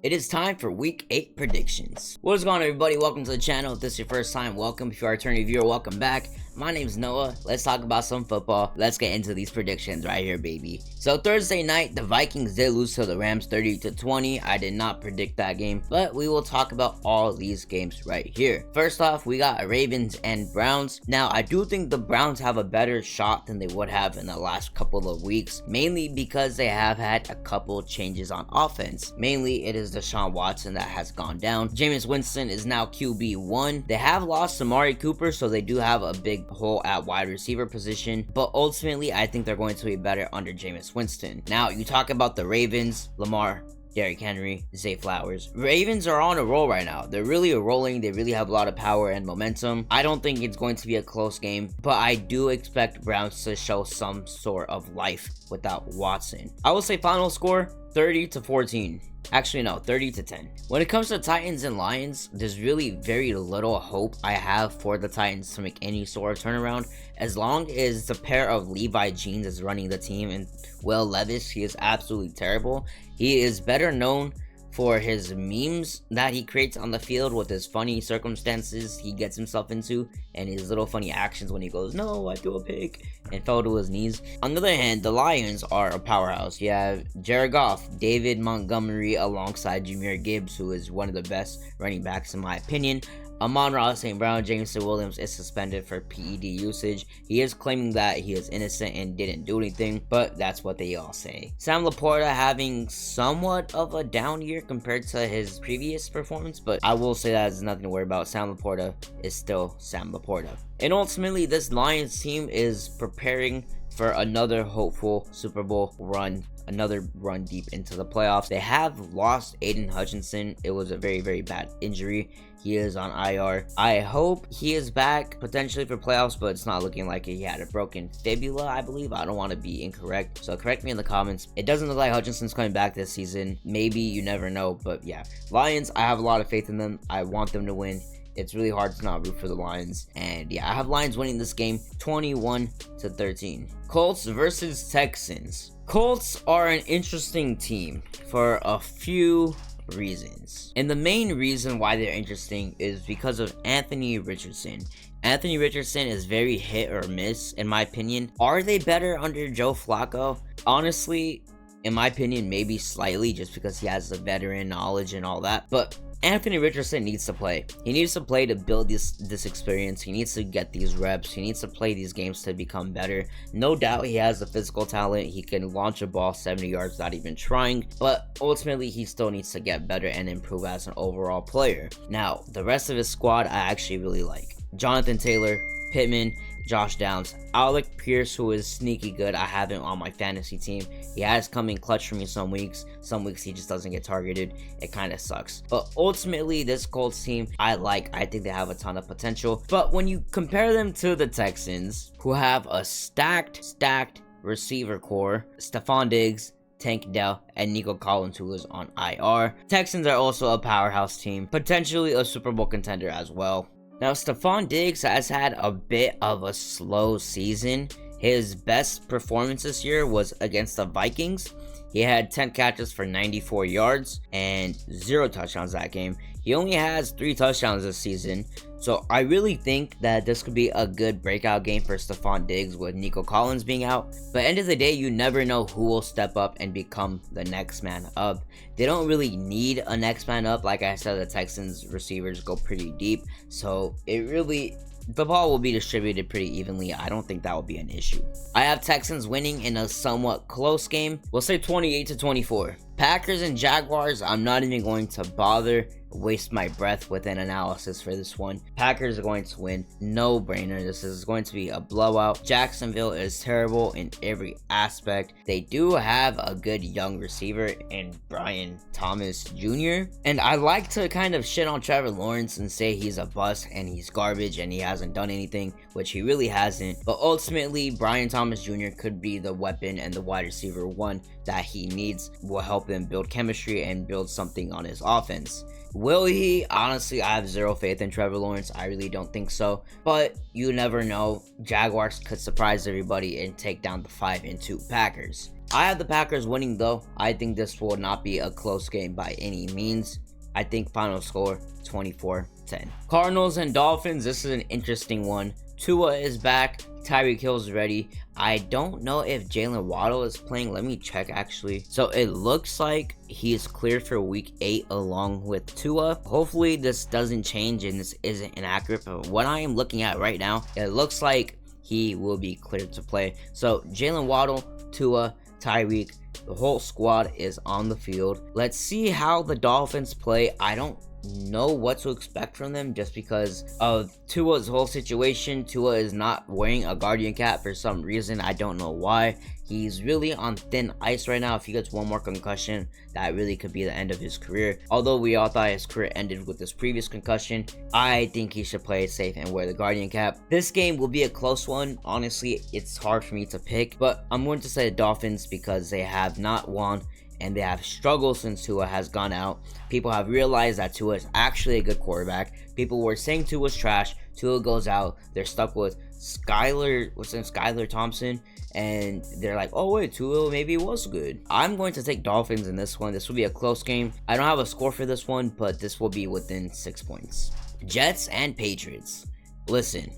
It is time for week 8 predictions. What is going on, everybody? Welcome to the channel. If this is your first time, welcome. If you are a returning viewer, welcome back. My name is Noah. Let's talk about some football. Let's get into these predictions right here, baby. So Thursday night, the Vikings did lose to the Rams 30-20. I did not predict that game, but we will talk about all these games right here. First off, we got Ravens and Browns. Now, I do think the Browns have a better shot than they would have in the last couple of weeks, mainly because they have had a couple changes on offense. Mainly, it is Deshaun Watson that has gone down. Jameis Winston is now QB1. They have lost Amari Cooper, so they do have a big hole at wide receiver position, but ultimately I think they're going to be better under Jameis Winston. Now, you talk about the Ravens, Lamar, Derrick Henry, Zay Flowers. Ravens are on a roll right now. They're really rolling. They really have a lot of power and momentum. I don't think it's going to be a close game, but I do expect Browns to show some sort of life without Watson. I will say final score 30-14. Actually, no, 30-10. When it comes to Titans and Lions, there's really very little hope I have for the Titans to make any sort of turnaround. As long as the pair of Levi Jeans is running the team and Will Levis, he is absolutely terrible. He is better known for his memes that he creates on the field with his funny circumstances he gets himself into and his little funny actions when he goes, "No, I threw a pick," and fell to his knees. On the other hand, the Lions are a powerhouse. You have Jared Goff, David Montgomery alongside Jahmyr Gibbs, who is one of the best running backs in my opinion. Amon-Ra St. Brown, Jameson Williams is suspended for PED usage. He is claiming that he is innocent and didn't do anything, but that's what they all say. Sam Laporta having somewhat of a down year compared to his previous performance, but I will say that is nothing to worry about. Sam Laporta is still Sam Laporta. And ultimately, this Lions team is preparing for another hopeful Super Bowl run, another run deep into the playoffs. They have lost Aiden Hutchinson. It was a very, very bad injury. He is on IR. I hope he is back potentially for playoffs, but it's not looking like it. He had a broken fibula, I believe. I don't want to be incorrect, so correct me in the comments. It doesn't look like Hutchinson's coming back this season. Maybe, you never know, but yeah. Lions, I have a lot of faith in them. I want them to win. It's really hard to not root for the Lions. And yeah, I have Lions winning this game 21-13. Colts versus Texans. Colts are an interesting team for a few reasons. And the main reason why they're interesting is because of Anthony Richardson. Anthony Richardson is very hit or miss, in my opinion. Are they better under Joe Flacco? Honestly, in my opinion, maybe slightly, just because he has the veteran knowledge and all that. But Anthony Richardson needs to play. He needs to play to build this experience. He needs to get these reps. He needs to play these games to become better. No doubt he has the physical talent. He can launch a ball 70 yards without even trying. But ultimately, he still needs to get better and improve as an overall player. Now, the rest of his squad, I actually really like. Jonathan Taylor, Pittman, Josh Downs, Alec Pierce, who is sneaky good. I have him on my fantasy team. He has come in clutch for me some weeks. Some weeks he just doesn't get targeted. It kind of sucks. But ultimately, this Colts team, I like. I think they have a ton of potential. But when you compare them to the Texans, who have a stacked receiver core, Stephon Diggs, Tank Dell, and Nico Collins, who is on IR. Texans are also a powerhouse team, potentially a Super Bowl contender as well. Now, Stephon Diggs has had a bit of a slow season. His best performance this year was against the Vikings. He had 10 catches for 94 yards and 0 touchdowns that game. He only has 3 touchdowns this season. So I really think that this could be a good breakout game for Stephon Diggs with Nico Collins being out. But end of the day, you never know who will step up and become the next man up. They don't really need a next man up. Like I said, the Texans receivers go pretty deep. So the ball will be distributed pretty evenly. I don't think that will be an issue. I have Texans winning in a somewhat close game. We'll say 28-24. Packers and Jaguars, I'm not even going to bother waste my breath with an analysis for this one. Packers are going to win, no brainer. This is going to be a blowout. Jacksonville is terrible in every aspect. They do have a good young receiver in Brian Thomas Jr. And I like to kind of shit on Trevor Lawrence and say he's a bust and he's garbage and he hasn't done anything, which he really hasn't. But ultimately, Brian Thomas Jr. could be the weapon and the wide receiver one that he needs. Will help him build chemistry and build something on his offense. Will he? Honestly, I have zero faith in Trevor Lawrence. I really don't think so. But you never know. Jaguars could surprise everybody and take down the 5-2 Packers. I have the Packers winning though. I think this will not be a close game by any means. I think final score 24-10. Cardinals and Dolphins, this is an interesting one. Tua is back. Tyreek Hill is ready. I don't know if Jalen Waddle is playing. Let me check actually. So it looks like he is cleared for week 8 along with Tua. Hopefully this doesn't change and this isn't inaccurate. But what I am looking at right now, it looks like he will be cleared to play. So Jalen Waddle, Tua, Tyreek, the whole squad is on the field. Let's see how the Dolphins play. I don't know what to expect from them just because of Tua's whole situation. Tua is not wearing a guardian cap for some reason. I don't know why. He's really on thin ice right now. If he gets one more concussion, that really could be the end of his career. Although we all thought his career ended with this previous concussion, I think he should play it safe and wear the guardian cap. This game will be a close one. Honestly, it's hard for me to pick, but I'm going to say the Dolphins because they have not won and they have struggled since Tua has gone out. People have realized that Tua is actually a good quarterback. People were saying Tua's trash. Tua goes out. They're stuck with Skylar Thompson, and they're like, oh wait, Tua maybe was good. I'm going to take Dolphins in this one. This will be a close game. I don't have a score for this one, but this will be within 6 points. Jets and Patriots. Listen,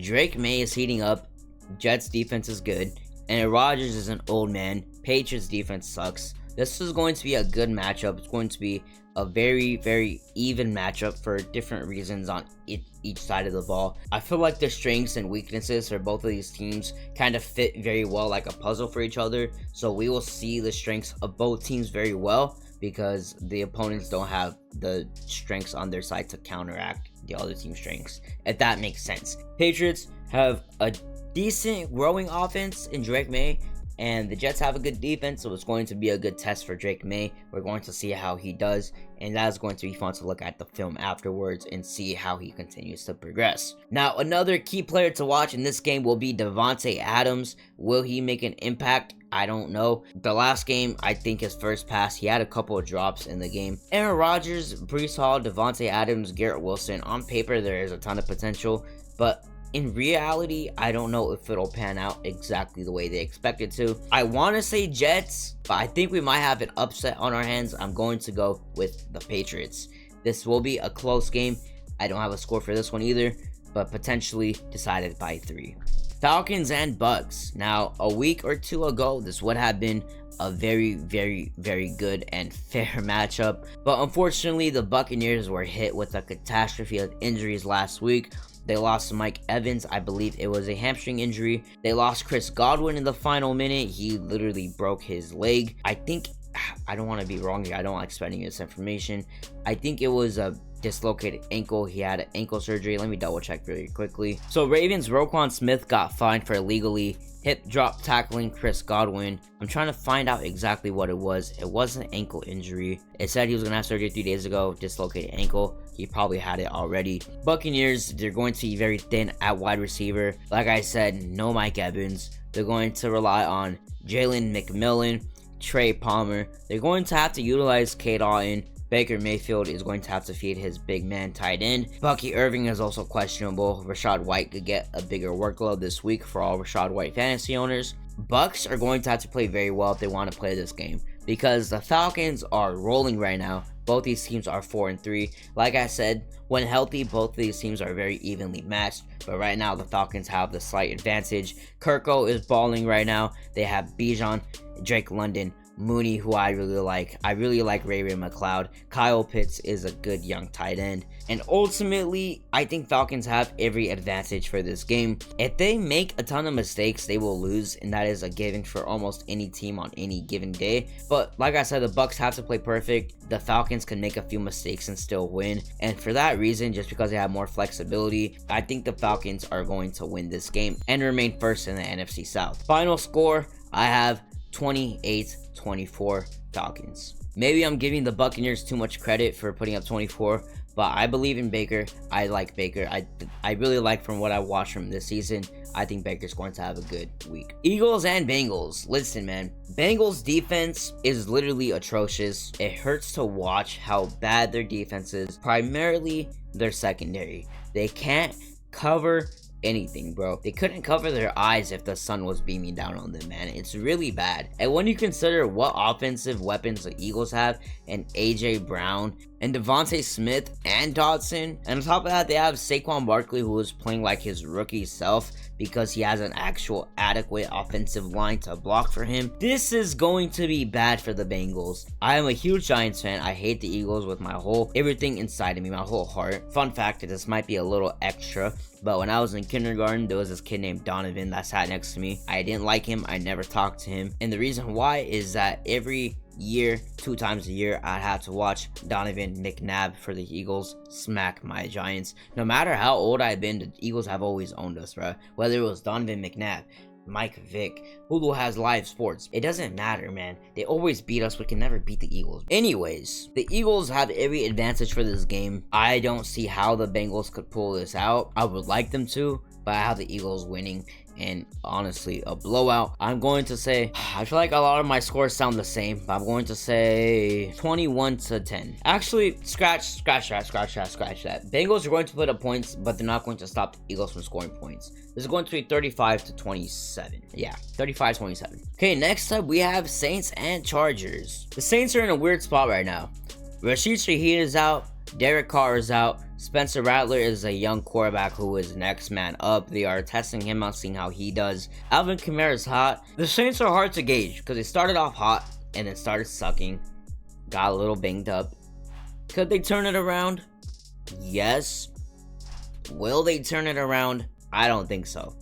Drake May is heating up. Jets defense is good, and Rodgers is an old man. Patriots defense sucks. This is going to be a good matchup. It's going to be a very, very even matchup for different reasons on each side of the ball. I feel like the strengths and weaknesses for both of these teams kind of fit very well like a puzzle for each other. So we will see the strengths of both teams very well because the opponents don't have the strengths on their side to counteract the other team's strengths, if that makes sense. Patriots have a decent growing offense in Drake May, and the Jets have a good defense, so it's going to be a good test for Drake May. We're going to see how he does, and that is going to be fun to look at the film afterwards and see how he continues to progress. Now, another key player to watch in this game will be Davante Adams. Will he make an impact? I don't know. The last game, I think his first pass, he had a couple of drops in the game. Aaron Rodgers, Breece Hall, Davante Adams, Garrett Wilson. On paper, there is a ton of potential, but in reality, I don't know if it'll pan out exactly the way they expect it to. I want to say Jets, but I think we might have an upset on our hands. I'm going to go with the Patriots. This will be a close game. I don't have a score for this one either, but potentially decided by 3. Falcons and Bucks. Now, a week or two ago, this would have been a very, very, very good and fair matchup, but unfortunately, the Buccaneers were hit with a catastrophe of injuries last week. They lost Mike Evans. I believe it was a hamstring injury. They lost Chris Godwin in the final minute. He literally broke his leg. I think, I don't want to be wrong here. I don't like spreading this information. I think it was a dislocated ankle. He had an ankle surgery. Let me double check really quickly. So Ravens Roquan Smith got fined for illegally hip drop tackling Chris Godwin. I'm trying to find out exactly what it was. It wasn't an ankle injury. It said he was gonna have surgery 3 days ago. Dislocated ankle. He probably had it already. Buccaneers, they're going to be very thin at wide receiver. Like I said, no Mike Evans. They're going to rely on Jalen McMillan, Trey Palmer. They're going to have to utilize Cade Otton. Baker Mayfield is going to have to feed his big man tight end. Bucky Irving is also questionable. Rashad White could get a bigger workload this week for all Rashad White fantasy owners. Bucks are going to have to play very well if they want to play this game because the Falcons are rolling right now. Both these teams are 4-3. Like I said, when healthy, both of these teams are very evenly matched. But right now, the Falcons have the slight advantage. Kirko is balling right now. They have Bijan, Drake London, Mooney, who I really like. I really like Ray McLeod. Kyle Pitts is a good young tight end. And ultimately, I think Falcons have every advantage for this game. If they make a ton of mistakes, they will lose, and that is a given for almost any team on any given day. But like I said, the Bucks have to play perfect. The Falcons can make a few mistakes and still win. And for that reason, just because they have more flexibility, I think the Falcons are going to win this game and remain first in the NFC South. Final score, I have 28-24 Falcons. Maybe I'm giving the Buccaneers too much credit for putting up 24, but I believe in Baker. I like Baker. I really like from what I watched from this season. I think Baker's going to have a good week. Eagles and Bengals. Listen, man. Bengals defense is literally atrocious. It hurts to watch how bad their defense is. Primarily their secondary. They can't cover anything, bro. They couldn't cover their eyes if the sun was beaming down on them, man. It's really bad. And when you consider what offensive weapons the Eagles have, and AJ Brown and Devontae Smith and Dodson, and on top of that, they have Saquon Barkley, who is playing like his rookie self because he has an actual adequate offensive line to block for him. This is going to be bad for the Bengals. I am a huge Giants fan. I hate the Eagles with my whole everything inside of me, my whole heart. Fun fact, this might be a little extra, but when I was in kindergarten, there was this kid named Donovan that sat next to me. I didn't like him. I never talked to him. And the reason why is that every year, 2 times a year, I'd have to watch Donovan McNabb for the Eagles smack my Giants. No matter how old I've been, the Eagles have always owned us, bro. Whether it was Donovan McNabb, Mike Vick, Hulu has live sports. It doesn't matter, man. They always beat us. We can never beat the Eagles. Anyways, the Eagles have every advantage for this game. I don't see how the Bengals could pull this out. I would like them to, but I have the Eagles winning. And honestly, a blowout. I'm going to say, I feel like a lot of my scores sound the same, but I'm going to say 21-10. Actually, scratch that. Bengals are going to put up points, but they're not going to stop the Eagles from scoring points. This is going to be 35-27. Yeah, 35-27. Okay, next up we have Saints and Chargers. The Saints are in a weird spot right now. Rashid Shaheed is out. Derek Carr is out. Spencer Rattler is a young quarterback who is next man up. They are testing him out, seeing how he does. Alvin Kamara is hot. The Saints are hard to gauge because they started off hot and then started sucking. Got a little banged up. Could they turn it around? Yes. Will they turn it around? I don't think so.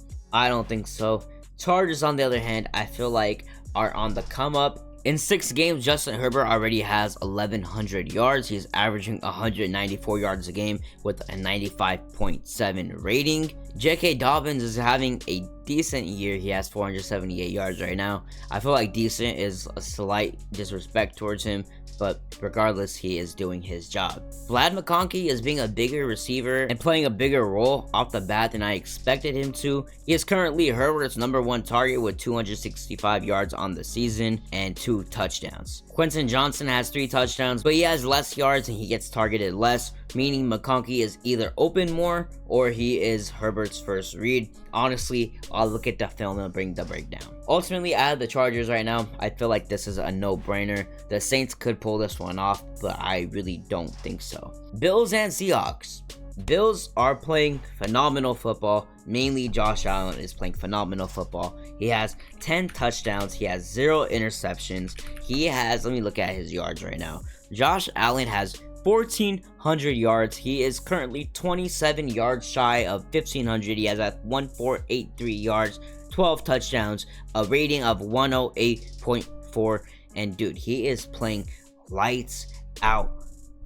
Chargers, on the other hand, I feel like are on the come up. In 6 games, Justin Herbert already has 1,100 yards. He's averaging 194 yards a game with a 95.7 rating. J.K. Dobbins is having a decent year. He has 478 yards right now. I feel like decent is a slight disrespect towards him, but regardless, he is doing his job. Vlad McConkey is being a bigger receiver and playing a bigger role off the bat than I expected him to. He is currently Herbert's #1 target with 265 yards on the season and 2 touchdowns. Quentin Johnson has 3 touchdowns, but he has less yards and he gets targeted less, meaning McConkey is either open more or he is Herbert's first read. Honestly, I'll look at the film and bring the breakdown. Ultimately, out of the Chargers right now, I feel like this is a no-brainer. The Saints could pull this one off, but I really don't think so. Bills and Seahawks. Bills are playing phenomenal football. Mainly Josh Allen is playing phenomenal football. He has 10 touchdowns. He has 0 interceptions. He has, let me look at his yards right now. Josh Allen has 1,400 yards. He is currently 27 yards shy of 1,500. He has at 1,483 yards, 12 touchdowns, a rating of 108.4. And dude, he is playing lights out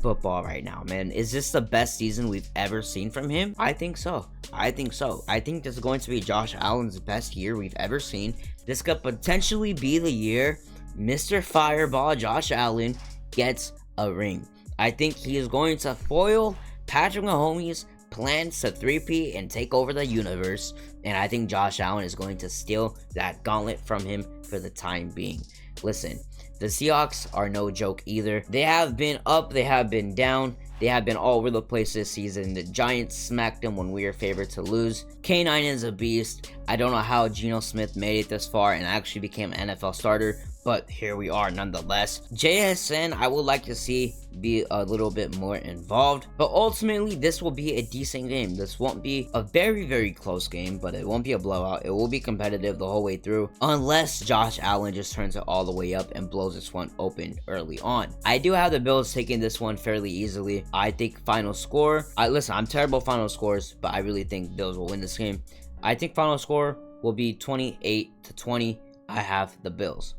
football right now, man. Is this the best season we've ever seen from him? I think so. I think this is going to be Josh Allen's best year we've ever seen. This could potentially be the year Mr. Fireball Josh Allen gets a ring. I think he is going to foil Patrick Mahomes' plans to 3P and take over the universe, and I think Josh Allen is going to steal that gauntlet from him for the time being. Listen, the Seahawks are no joke either. They have been up, they have been down, they have been all over the place this season. The Giants smacked them when we were favored to lose. K9 is a beast. I don't know how Geno Smith made it this far and actually became an NFL starter, but here we are nonetheless. JSN, I would like to see be a little bit more involved, but ultimately this will be a decent game. This won't be a very, very close game, but it won't be a blowout. It will be competitive the whole way through, unless Josh Allen just turns it all the way up and blows this one open early on. I do have the Bills taking this one fairly easily. I think final score, listen, I'm terrible final scores, but I really think Bills will win this game. I think final score will be 28-20. I have the Bills.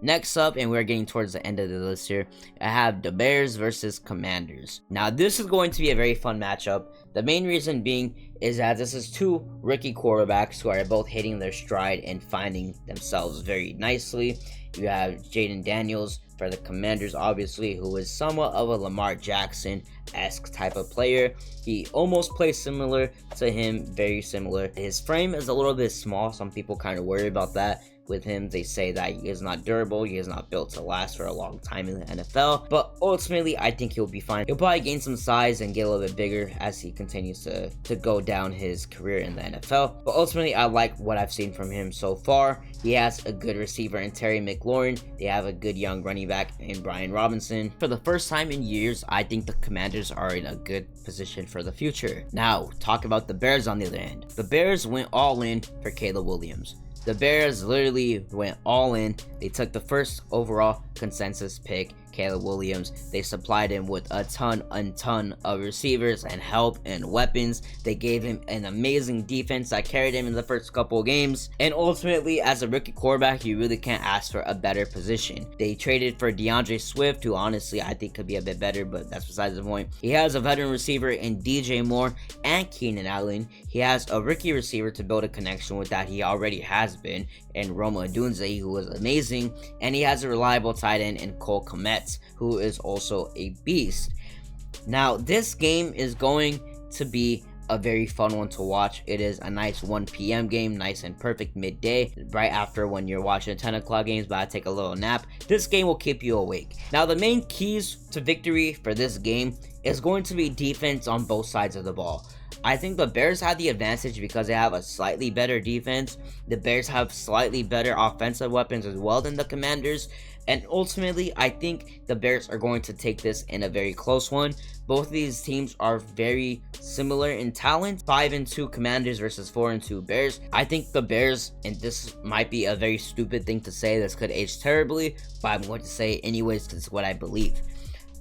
Next up, and we're getting towards the end of the list here, I have the Bears versus Commanders. Now, this is going to be a very fun matchup. The main reason being is that this is 2 rookie quarterbacks who are both hitting their stride and finding themselves very nicely. You have Jaden Daniels for the Commanders, obviously, who is somewhat of a Lamar Jackson-esque type of player. He almost plays similar to him, very similar. His frame is a little bit small. Some people kind of worry about that. with him. They say that he is not durable, he is not built to last for a long time in the NFL, but ultimately I think he'll be fine. He'll probably gain some size and get a little bit bigger as he continues to go down his career in the NFL, but ultimately I like what I've seen from him so far. He has a good receiver in Terry McLaurin. They have a good young running back in Brian Robinson. For the first time in years, I think the Commanders are in a good position for the future. Now, talk about the Bears on the other end. The Bears went all in for Caleb Williams. The Bears literally went all in. They took the first overall consensus pick, Caleb Williams. They supplied him with a ton of receivers and help and weapons. They gave him an amazing defense that carried him in the first couple of games. And ultimately, as a rookie quarterback, you really can't ask for a better position. They traded for DeAndre Swift, who honestly I think could be a bit better, but that's besides the point. He has a veteran receiver in DJ Moore and Keenan Allen. He has a rookie receiver to build a connection with that he already has been in Roma Odunze, who was amazing. And he has a reliable tight end in Cole Kmet, who is also a beast. Now, this game is going to be a very fun one to watch. It is a nice 1 p.m. game, nice and perfect midday, right after when you're watching 10 o'clock games, but I take a little nap. This game will keep you awake. Now, the main keys to victory for this game is going to be defense on both sides of the ball. I think the Bears have the advantage because they have a slightly better defense. The Bears have slightly better offensive weapons as well than the Commanders. And ultimately, I think the Bears are going to take this in a very close one. Both of these teams are very similar in talent. 5-2 Commanders versus 4-2 Bears. I think the Bears, and this might be a very stupid thing to say, this could age terribly, but I'm going to say it anyways because it's what I believe.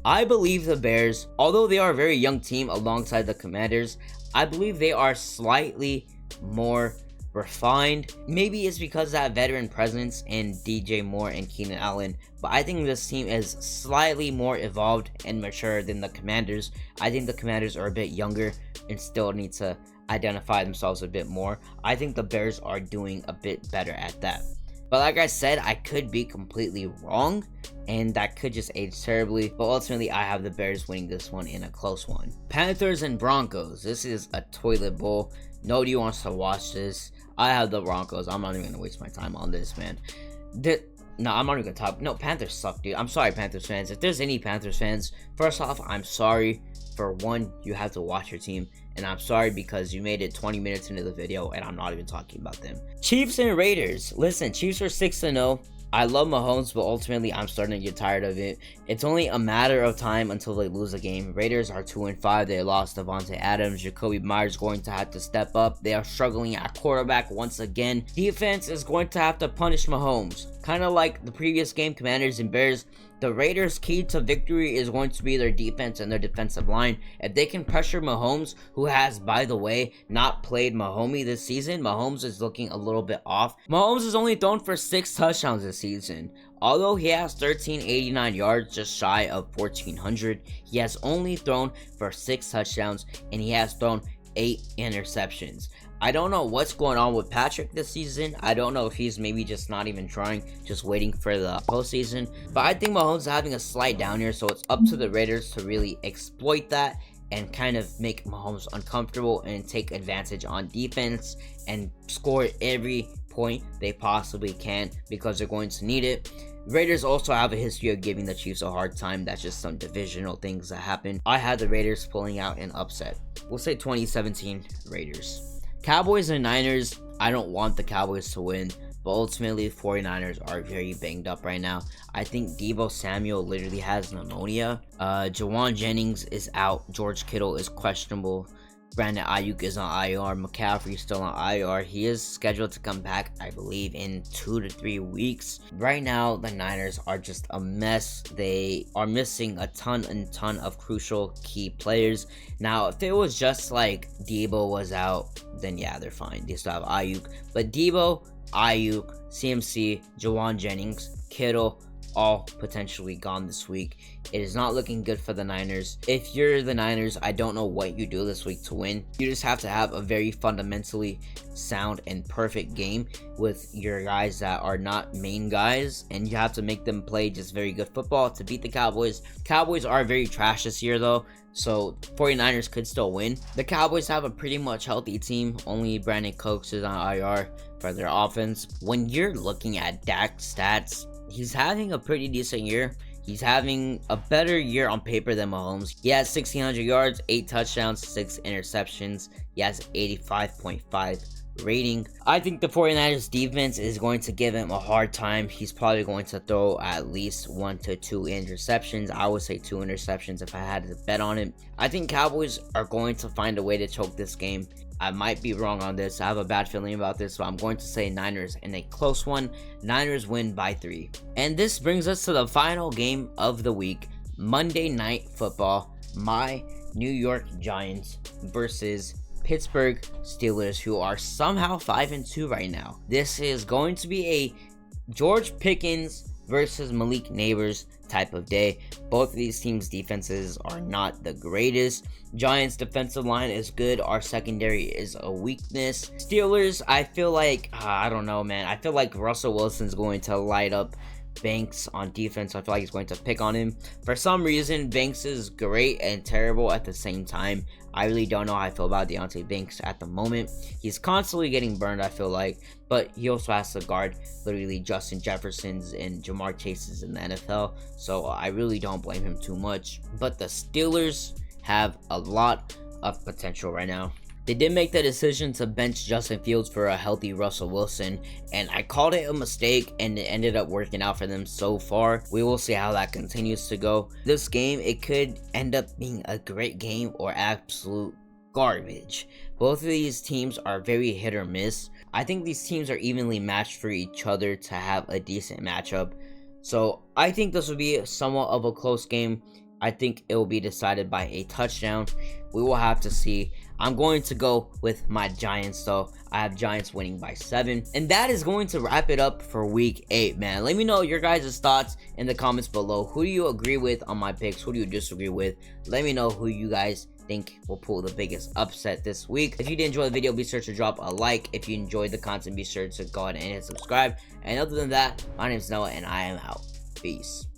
I believe the Bears, although they are a very young team alongside the Commanders, I believe they are slightly more refined. Maybe it's because of that veteran presence in DJ Moore and Keenan Allen, but I think this team is slightly more evolved and mature than the Commanders. I think the Commanders are a bit younger and still need to identify themselves a bit more. I think the Bears are doing a bit better at that. But like I said, I could be completely wrong, and that could just age terribly. But ultimately, I have the Bears winning this one in a close one. Panthers and Broncos. This is a toilet bowl. Nobody wants to watch this. I have the Broncos. I'm not even going to waste my time on this, man. No, I'm not even going to talk. No, Panthers suck, dude. I'm sorry, Panthers fans. If there's any Panthers fans, first off, I'm sorry. For one, you have to watch your team. And I'm sorry because you made it 20 minutes into the video and I'm not even talking about them. Chiefs and Raiders. Listen, Chiefs are 6-0. I love Mahomes, but ultimately I'm starting to get tired of it. It's only a matter of time until they lose a game. Raiders are 2-5. They lost Devontae Adams. Jacoby Myers going to have to step up. They are struggling at quarterback once again. Defense is going to have to punish Mahomes. Kind of like the previous game, Commanders and Bears. The Raiders' key to victory is going to be their defense and their defensive line. If they can pressure Mahomes, who has, by the way, not played Mahomey this season, Mahomes is looking a little bit off. Mahomes has only thrown for 6 touchdowns this season. Although he has 1,389 yards, just shy of 1,400, he has only thrown for 6 touchdowns and he has thrown 8 interceptions. I don't know what's going on with Patrick this season. I don't know if he's maybe just not even trying, just waiting for the postseason. But I think Mahomes is having a slight down here, so it's up to the Raiders to really exploit that and kind of make Mahomes uncomfortable and take advantage on defense and score every point they possibly can because they're going to need it. Raiders also have a history of giving the Chiefs a hard time. That's just some divisional things that happen. I had the Raiders pulling out an upset. We'll say 2017 Raiders. Cowboys and Niners, I don't want the Cowboys to win, but ultimately 49ers are very banged up right now. I think Deebo Samuel literally has pneumonia. Jawan Jennings is out. George Kittle is questionable. Brandon Ayuk is on IR. McCaffrey is still on IR. He is scheduled to come back, I believe, in 2 to 3 weeks. Right now, the Niners are just a mess. They are missing a ton of crucial key players. Now, if it was just like Deebo was out, then yeah, they're fine. They still have Ayuk. But Deebo, Ayuk, CMC, Jawan Jennings, Kittle, all potentially gone this week. It is not looking good for the Niners. If you're the Niners, I don't know what you do this week to win. You just have to have a very fundamentally sound and perfect game with your guys that are not main guys, and you have to make them play just very good football to beat the Cowboys. Cowboys are very trash this year though, so 49ers could still win. The Cowboys have a pretty much healthy team. Only Brandon Cooks is on IR for their offense. When you're looking at Dak's stats, he's having a pretty decent year. He's having a better year on paper than Mahomes. He has 1,600 yards, 8 touchdowns, 6 interceptions. He has 85.5 rating. I think the 49ers defense is going to give him a hard time. He's probably going to throw at least 1 to 2 interceptions. I would say 2 interceptions if I had to bet on it. I think Cowboys are going to find a way to choke this game. I might be wrong on this. I have a bad feeling about this, so I'm going to say Niners in a close one. Niners win by 3. And this brings us to the final game of the week, Monday Night Football. My New York Giants versus Pittsburgh Steelers, who are somehow 5-2 right now. This is going to be a George Pickens versus Malik Neighbors type of day. Both of these teams' defenses are not the greatest. Giants' defensive line is good. Our secondary is a weakness. Steelers, I feel like, I don't know, man. I feel like Russell Wilson's going to light up Banks on defense. I feel like he's going to pick on him. For some reason, Banks is great and terrible at the same time. I really don't know how I feel about Deontay Banks at the moment. He's constantly getting burned, I feel like, but he also has to guard literally Justin Jefferson's and Jamar Chase's in the NFL, so I really don't blame him too much. But the Steelers have a lot of potential right now. They did make the decision to bench Justin Fields for a healthy Russell Wilson, and I called it a mistake, and it ended up working out for them so far. We will see how that continues to go. This game, it could end up being a great game or absolute garbage. Both of these teams are very hit or miss. I think these teams are evenly matched for each other to have a decent matchup. So I think this will be somewhat of a close game. I think it will be decided by a touchdown. We will have to see. I'm going to go with my Giants though. I have Giants winning by 7. And that is going to wrap it up for week 8, man. Let me know your guys' thoughts in the comments below. Who do you agree with on my picks? Who do you disagree with? Let me know who you guys think will pull the biggest upset this week. If you did enjoy the video, be sure to drop a like. If you enjoyed the content, be sure to go ahead and hit subscribe. And other than that, my name is Noah and I am out. Peace.